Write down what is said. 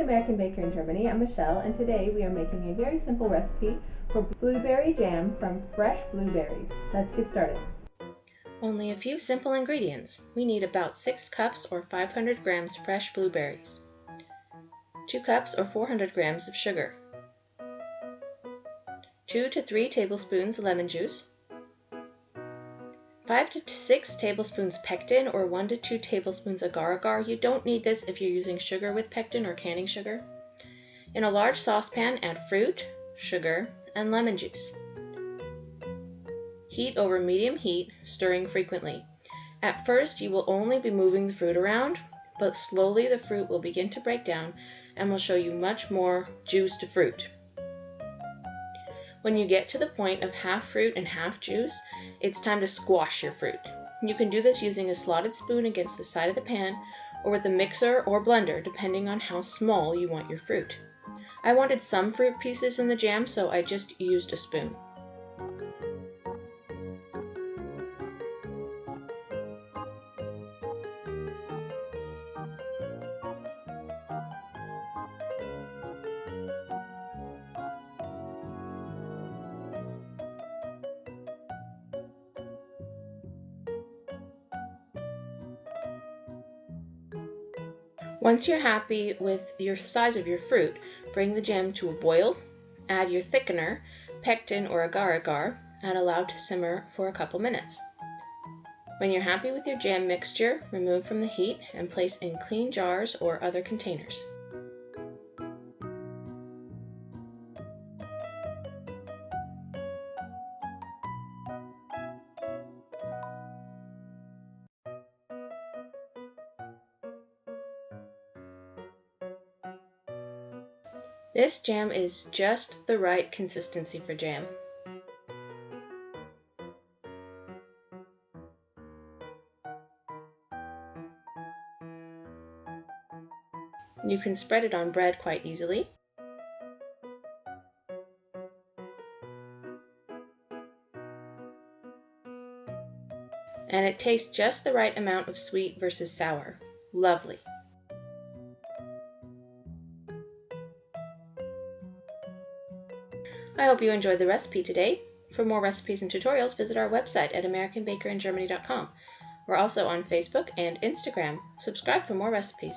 American Baker in Germany. I'm Michelle, and today we are making a very simple recipe for blueberry jam from fresh blueberries. Let's get started. Only a few simple ingredients. We need about 6 cups or 500 grams fresh blueberries, 2 cups or 400 grams of sugar, 2 to 3 tablespoons lemon juice, 5 to 6 tablespoons pectin or 1 to 2 tablespoons agar. You don't need this if you're using sugar with pectin or canning sugar. In a large saucepan, add fruit, sugar, and lemon juice. Heat over medium heat, stirring frequently. At first, you will only be moving the fruit around, but slowly the fruit will begin to break down and will show you much more juiced fruit. When you get to the point of half fruit and half juice, it's time to squash your fruit. You can do this using a slotted spoon against the side of the pan or with a mixer or blender, depending on how small you want your fruit. I wanted some fruit pieces in the jam, so I just used a spoon. Once you're happy with your size of your fruit, bring the jam to a boil, add your thickener, pectin or agar, and allow to simmer for a couple minutes. When you're happy with your jam mixture, remove from the heat and place in clean jars or other containers. This jam is just the right consistency for jam. You can spread it on bread quite easily. And it tastes just the right amount of sweet versus sour. Lovely. I hope you enjoyed the recipe today. For more recipes and tutorials, visit our website at americanbakeringermany.com. We're also on Facebook and Instagram. Subscribe for more recipes.